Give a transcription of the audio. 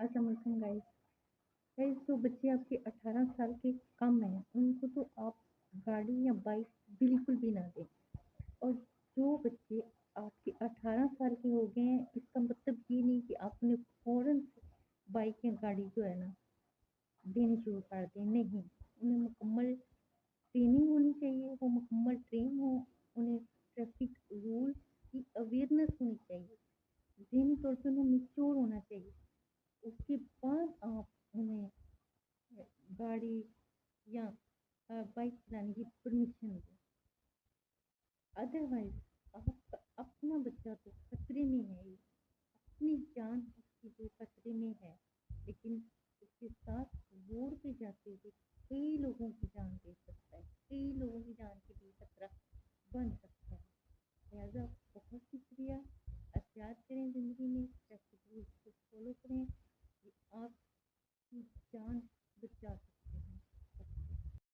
السلام علیکم guys. Guys جو بچے آپ کے 18 سال کے کم ہیں ان کو تو آپ گاڑی یا بائک بالکل بھی نہ دیں. اور جو بچے آپ کے 18 سال کے ہو گئے ہیں اس کا مطلب یہ نہیں کہ آپ نے فوراً سے بائک یا گاڑی جو ہے نا دینی شروع کر دیں. نہیں، انہیں مکمل ٹریننگ ہونی چاہیے، وہ مکمل ٹرین ہو، انہیں ٹریفک رول کی اویئرنیس ہونی چاہیے، ذہنی طور پہ انہیں میچور ہونا چاہیے. اس کے بعد آپ انہیں گاڑی یا بائک چلانے کی پرمیشن دیں. ادروائز آپ کا اپنا بچہ تو خطرے میں ہے ہی، اپنی جان اس کی جو خطرے میں ہے، لیکن اس کے ساتھ روڈ پہ جاتے ہوئے کئی لوگوں کی جان دے سکتا ہے، کئی لوگوں کی جان کے لیے خطرہ بن سکتا ہے. لہٰذا بہت شکریہ. احتیاط کریں زندگی میں، ٹریفک رولس کو فالو کریں کہ آپ کی جان بچا سکیں.